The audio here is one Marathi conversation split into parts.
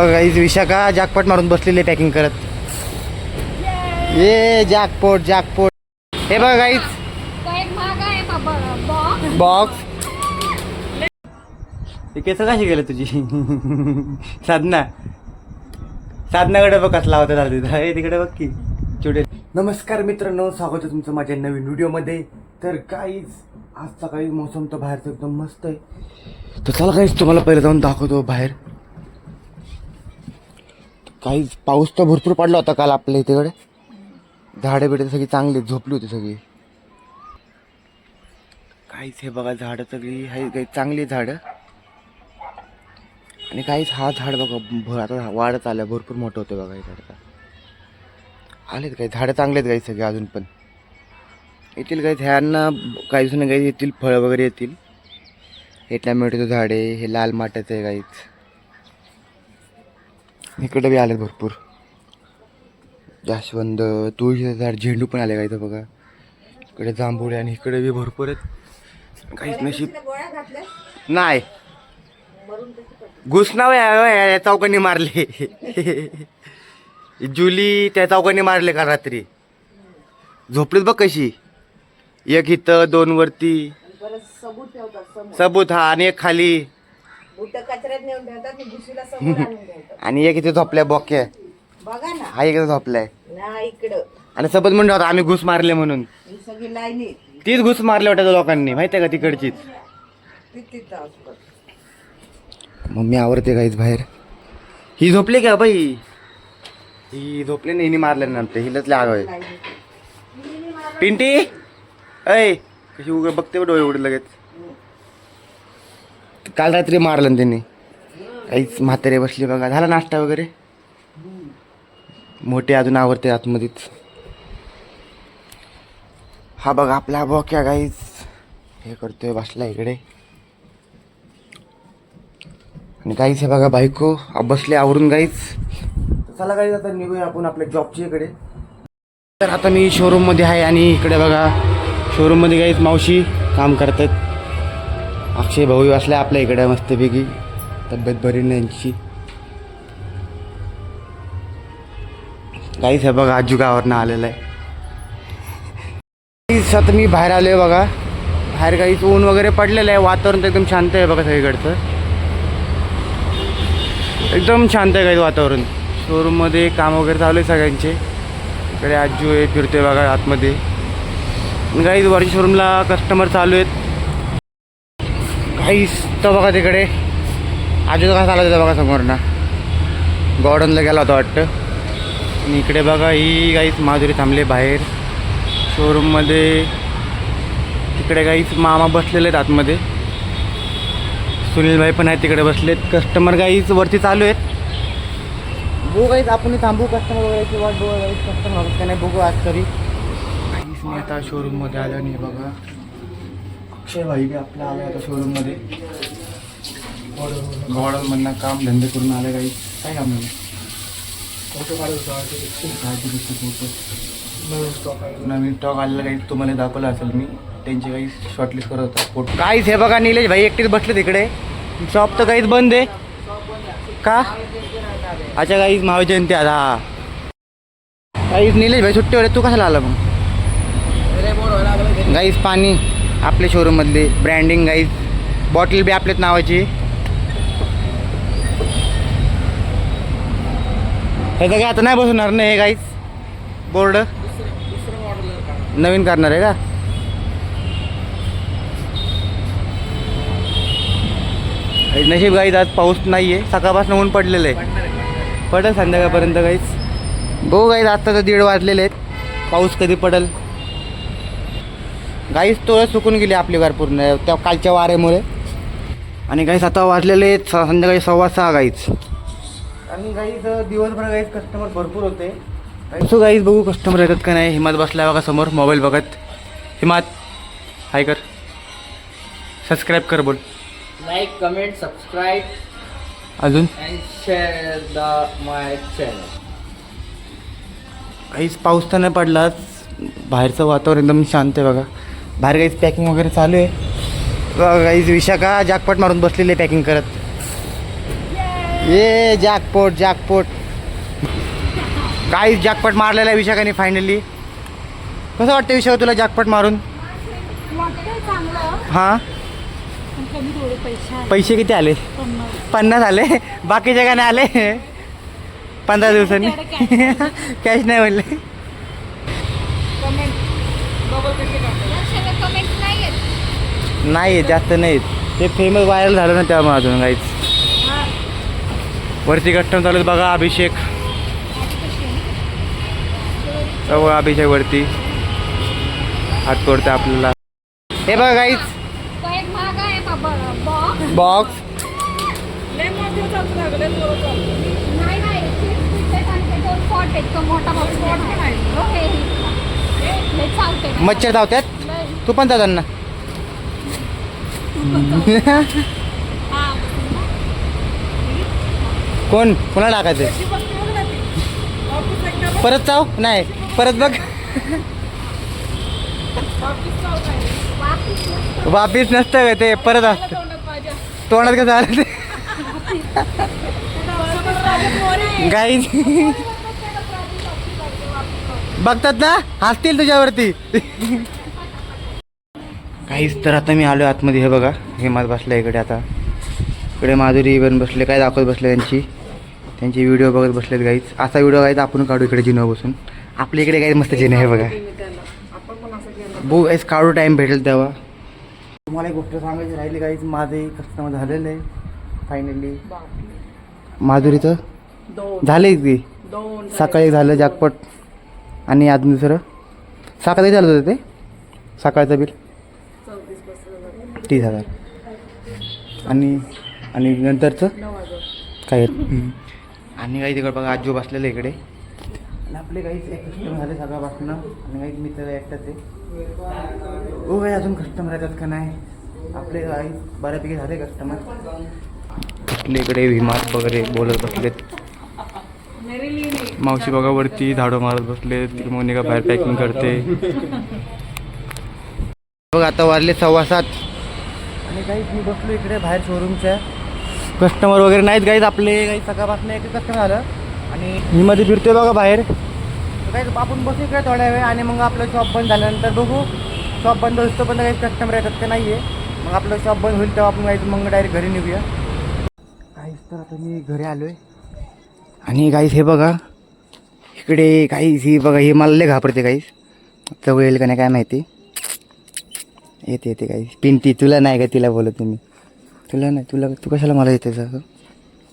गाईज विशाखा जॅकपॉट मारून बसलेले पॅकिंग करत. ये जॅकपॉट जॅकपॉट. हे बघा गाईज बॉक्स. हे केस कशी गेलं तुझी साधना. साधनाकडे बघ कसला होता हे तिकडे बघ की छोटे. नमस्कार मित्रांनो, स्वागत आहे तुमचं माझ्या नवीन व्हिडिओमध्ये. तर काहीच आज सकाळी मोसम तर बाहेरचं एकदम मस्त आहे. तर चला काहीच तुम्हाला पहिलं जाऊन दाखवतो बाहेर. काहीच पाऊस तर भरपूर पडला होता काल आपल्या इकडे. झाडे बिडे सगळी चांगली झोपली होती सगळी. काहीच हे बघा झाडं सगळी आहे, काही चांगली झाडं. आणि काहीच हा झाड बघा आता वाढत आलं, भरपूर मोठं होतं बघा. इकडे आता आलेत काही झाडं चांगले आहेत काही सगळे. अजून पण येतील काही ह्यांना काही दिवसांनी काही येतील फळं वगैरे येतील. हे टॅमॅटोचं झाड आहे, हे लाल माठाचं आहे काहीच. इकडे बी आलेत भरपूर जास्वंद, तुळशीचं झाड, झेंडू पण आले काही तर बघा. इकडे जांभुळे आणि इकडे बी भरपूर आहेत. काहीच नशीब नाही. घुसनाव या चौकांनी मारले जुली त्या चौकांनी मारले का रात्री. झोपलीत बघ कशी. एक इथं, दोन वरती सबूत हा, आणि एक खाली आणि एक इथे झोपलाय बॉक्या. हा इकडे झोपलाय आणि सबूत म्हणतो होता आम्ही घुस मारले म्हणून. तीच घुस मारले वाटत लोकांनी, माहितीये का तिकडचीच. मम्मी आवडते काहीच बाहेर. ही झोपली का बाई. ही झोपली नाही, हिने मारले नंतर. हिलाच लाग पिंटी अय कशी उघड बघते डोळे उघड लगेच. काल रात्री मारलं त्यांनी. काहीच म्हातारे बसले बघा. झाला नाश्ता वगैरे. मोठे अजून आवडते आतमध्येच. हा बघा आपला बॉक्या काहीच हे करतोय बसला इकडे. आणि काहीच हे बघा बायको बसले आवरून काहीच. चला काहीच आता निघूया आपण आपल्या जॉबच्या इकडे. तर आता मी शोरूममध्ये आहे आणि इकडे बघा शोरूममध्ये काहीच मावशी काम करतात. अक्षय भाऊ असले आपल्या इकडे मस्तपैकी. तब्येत बरी नाही यांची. काहीच हे बघा आजू गावावरनं आलेलं आहे. आता मी बाहेर आलो आहे बघा. बाहेर काहीच ऊन वगैरे पडलेलं आहे. वातावरण तर एकदम शांत आहे बघा सगळीकडचं. एकदम शांत आहे काही वातावरण. शोरूममध्ये काम वगैरे चालू आहे सगळ्यांचे. इकडे आजू आहे फिरतोय बघा आतमध्ये. काहीच वरच्या शोरूमला कस्टमर चालू आहेत. काहीच तर बघा तिकडे आजूचा कसा चालत होता बघा समोर ना. गॉर्डनला गेला होता वाटतं. आणि इकडे बघा ही काहीच माधुरी थांबले बाहेर शोरूममध्ये. तिकडे काहीच मामा बसलेले आहेत आतमध्ये. सुनील भाई पण आहेत तिकडे बसलेत. कस्टमर काहीच वरती चालू आहेत. बघू काहीच आपण थांबू कस्टमर वगैरे वाट बघू. काहीच कस्टमर का नाही बघू आज तरी. काहीच नाही आता शोरूममध्ये आलं नाही बघा. अक्षय भाई बी आपला आलं आता शोरूममध्ये. गॉर्डनमधनं काम धंदे करून आले काही. काय काम नाही. नवीन स्टॉक आलेला काही तुम्हाला दाखवलं असेल मी. त्यांची काही शॉर्टलिस्ट करत होता फोटो. काहीच हे बघा निलेश भाई एकटीच बसले तिकडे. शॉप तर काहीच बंद आहे का. अच्छा काहीच महाजयंती आता. हा काहीच निलेश भाई सुट्टीवर आहे. तू कशाला आला मग. गाईज पाणी आपल्या शोरूममधले ब्रँडिंग गाईज. बॉटल बी आपल्याच नावाची. हे काय आता नाही बसवणार नाही हे गाईज. बोर्ड नवीन करणार आहे का. नशीब गाईज आज पाऊस नाही आहे. सकाळपासून ऊन पडलेलं आहे. पडेल संध्याकाळपर्यंत गाईज. बघू गाईज आता तर 1:30 वाजलेले आहेत. पाऊस कधी पडेल. गाईज तो सुकून गेली आपली वार पूर्ण त्या कालच्या वाऱ्यामुळे. आणि गाईज आता वाजलेले आहेत संध्याकाळी 6:15 गाईज. आणि गाईज दिवसभर गाईज कस्टमर भरपूर होते. सो गाईज बघू कस्टमर येतात का नाही. हिमात बसला बघा समोर मोबाईल बघत. हिमात हाय कर. सबस्क्राईब कर बोल. लाईक कमेंट सबस्क्राईब अजून and share the my channel. काहीच पाऊस तर नाही पडला. बाहेरचं वातावरण एकदम शांत आहे बघा. बाहेर काहीच पॅकिंग वगैरे चालू आहे. काहीच विशाखा जॅकपॉट मारून बसलेली आहे पॅकिंग करत. ये जॅकपॉट जॅकपॉट काही जॅकपॉट मारलेला आहे विशाखाने फायनली. कसं वाटतं विशाखा तुला जॅकपॉट मारून? वाटतंय चांगलं हां पण कमी थोडे पैसे आले. पैसे किती आले? 50 आले. बाकीच्या का नाही आले 15 दिवसांनी कॅश नाही म्हणले. कमेंट नाही येत. नाही जास्त नाहीत. ते फेमस व्हायरल झालं ना त्यामुळे अजून काहीच. वरती कस्टम चालू बघा. अभिषेक अभिषेक वरती हात तोडते आपल्याला. हे बघा काहीच तो एक महाग आहे बाबा बॉक्स. बॉक्स नाही नाही दोन पॉट आहेत. तो मोठा बॉक्स आहे. ओके हे चालते. मच्छर धावत्यात. तू पण जातात ना. कोण कोणाला टाकायचं? परत चाव नाही परत बघ. वापिस नसतं का ते परत असतं तोंडात कसं आलं ते. गाईज बघतात ना हसतील तुझ्यावरती. काहीच तर आता मी आलो आतमध्ये. हे बघा हेमात बसला इकडे. आता इकडे माधुरी इव्हन बसले काय दाखवत बसले त्यांची व्हिडिओ बघत बसलेत गाईज. असा व्हिडिओ गाईज आपण काढू इकडे जिनो बसून. आपल्या इकडे काही मस्त जिने आहे बघा. बघू गाईज काढू टाईम भेटेल तेव्हा. तुम्हाला एक गोष्ट सांगायची राहिली गाईज. माझं कस्टमर झालेलं आहे फायनली. माधुरीचं झालं की सकाळी झालं जॅकपॉट. आणि अजून दुसरं सकाळी झालं होतं ते सकाळचं बिल 30,000 आणि नंतरचं काय. आणि काही तिकडे बघा आजो बसलेलं इकडे. आणि आपले काहीच एक कस्टमर झाले सकाळपासून. आणि काही मित्र एकटाच आहे. हो काही अजून कस्टमर येतात का नाही. आपले काही बऱ्यापैकी झाले कस्टमर. आपल्या इकडे विमात वगैरे बोलत बसलेत. मावशी बघा वरती झाडं मारत बसले. ती मोनिका बाहेर पॅकिंग करते. बघ आता वाजले 7:15. आणि काही मी बसलो इकडे बाहेर शोरूमच्या. कस्टमर वगैरे नाहीत गाईत आपले. काही सकाळपासून एक कस्टमर झालं. आणि मी मध्ये फिरतोय बघा बाहेर. काही आपण बसू इकडे थोड्या वेळ. आणि मग आपलं शॉप बंद झाल्यानंतर बघू. शॉप बंद होतो पण काही कस्टमर येतात का नाही आहे. मग आपलं शॉप बंद होईल तेव्हा आपण काही मग डायरेक्ट घरी निघूया. काहीच तर आता मी घरी आलो आहे. आणि गाईस हे बघा इकडे काहीच ही बघा. हे मला लय घाबरते काहीच. जवळ येईल का नाही काय माहिती. येते काहीच. पिंटी तुला नाही का तिला बोलत तुम्ही. तुला नाही तुला तू कशाला मला येते सगळं.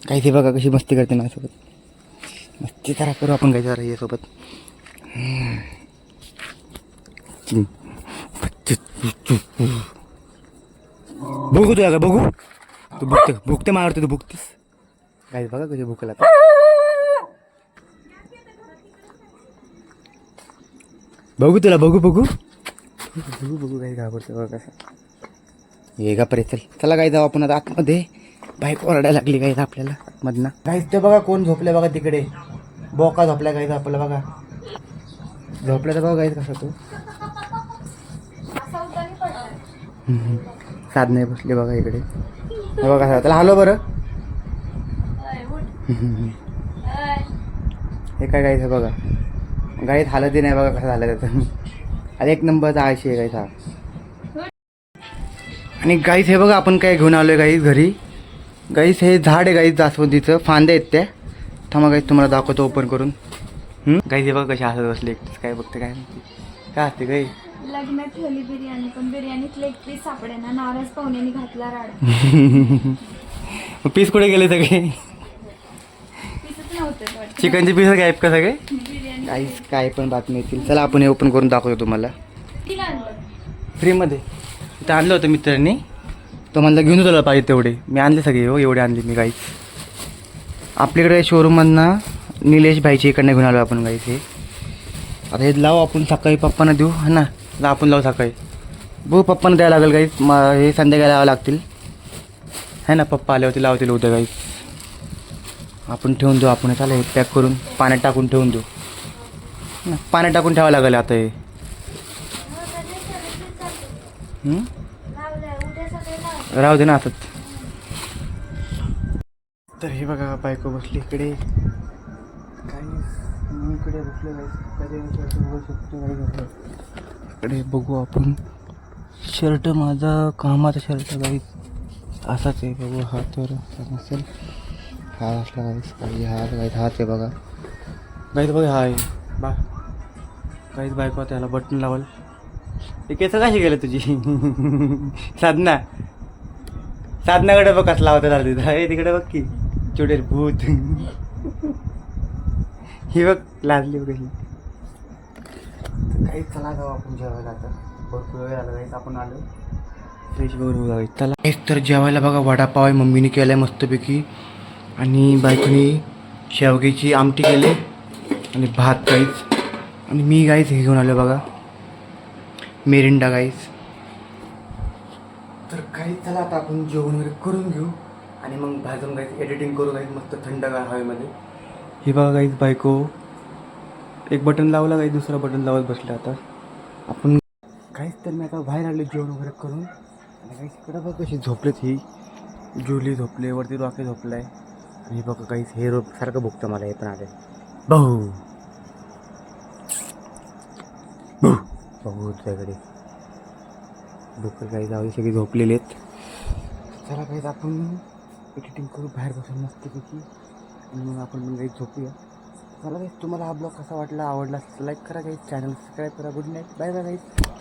काहीच हे बघा कशी मस्ती करते माझ्यासोबत. मस्ती जरा करू आपण काही जरा यासोबत. बघू तुला का बघू. तू भुकते मारते तू भुकतेस. काही बघा कशी भुकला. बघू तुला बघू काही घाबरते बघा कसं. ये का परे चल चला काय जाऊ आपण आता आतमध्ये. बाईक ओरडायला लागली काही आपल्याला आतमधनं. काहीच ते बघा कोण झोपले बघा तिकडे. बोका झोपल्या काहीच आपल्याला बघा. झोपल्या तर बघा काहीच कसा तो. साधने बसले बघा इकडे. हे बघा कसा त्याला हॅलो बरं. हे काय गाईच बघा. गाईत हालतही नाही बघा कसं झालं त्याचं. अरे एक नंबरचा आळशी आहे गाईच हा. आणि गाईस हे बघा आपण काय घेऊन आलो आहे गाईस घरी. गाईस हे झाड आहे गाईस जास्वंदीचं. फांद्या आहेत त्या. थांबा गाईस तुम्हाला दाखवतो ओपन करून. गाईस हे बघा कशा हसत बसले. काय बघते काय माहिती काय असते गाई. लग्नात ठेवली बिर्याणी पण बिर्याणीत लेग पीस सापडेना. नाराज पाहुण्याने घातला राडा. पीस कुठे गेले सगळे. पीसच नव्हते. चिकनचे पीस गायब का सगळे. बिर्याणी काहीच काय पण बातमी येतील. चला आपण हे ओपन करून दाखवतो तुम्हाला किती आणलं? फ्रीमध्ये. इथं आणलं होतं मित्रांनी. तो मला घेऊन तुला पाहिजे तेवढे. मी आणले सगळे हो एवढे आणले मी गाईस. आपल्याकडे शोरूममधनं निलेश भाईच्या इकडनं घेऊन आलो आपण गाईस. हे आता हे लावू आपण सकाळी पप्पांना देऊ हा ना. आपण लावू सकाळी. बघू पप्पांना द्यायला लागेल गाईस. हे संध्याकाळी लावावं लागतील है ना. पप्पा आल्यावरती लावतील उद्या गाईस. आपण ठेवून देऊ. आपण चालेल पॅक करून पाण्यात टाकून ठेवून देऊ ना. पाण्यात टाकून ठेवावं लागेल आता हे. राहू दे ना असंच. तर हे बघा बायको बसली इकडे काही मी इकडे बसलो कधी बघू शकतो काही इकडे बघू आपण शर्ट माझा कामाचा शर्ट काही असाच आहे बघू हा तर नसेल हा असला काहीच काही हा काही हाच आहे बघा काहीच बघा हा आहे काहीच बायको त्याला बटन लावल हे केस कशी गेलं तुझी साधनाकडे बघ कसला होता झाला तिथं हे तिकडे बघ की चुडेल भूत ही बघ लाजली बघ ही काही चला जाऊ आपण जेवायला आता भरपूर वेळ आला काहीच आपण आलो फ्रेश वगैरे होऊ चला हेच तर जेवायला बघा वडापाव आहे मम्मीने केला आहे मस्तपैकी आणि बायकोनी शेवग्याची आमटी केली आणि भात काहीच आणि मी गाईच हे घेऊन आलो बघा मिरिंडा गाईस तर काही चला आता आपण जेवण वगैरे करून घेऊ आणि मग भाजून गाईच एडिटिंग करू गाईच मस्त थंडगार हवेमध्ये हे बघा गाईच बायको एक बटन लावला काही दुसरा बटन लावत बसलं आता आपण काहीच तर मी आता बाहेर आले जेवण वगैरे करून आणि काहीच इकडं बघ कशी झोपलेत ही जुली झोपले वरती रॉके झोपलाय आणि बघा काहीच हे रोप सारखं भुकतं मला हे पण आले भाऊ भाऊ तुझ्याकडे भुकर काही जाऊ सगळे झोपलेले आहेत चला काहीच आपण एडिटिंग करू बाहेर बसून मस्तपैकी आणि मग आपण पण काही झोपूया चला काही तुम्हाला हा ब्लॉग कसा वाटला आवडला असेल लाईक करा काही चॅनल सबस्क्राईब करा गुड नाईट बाय बाय काही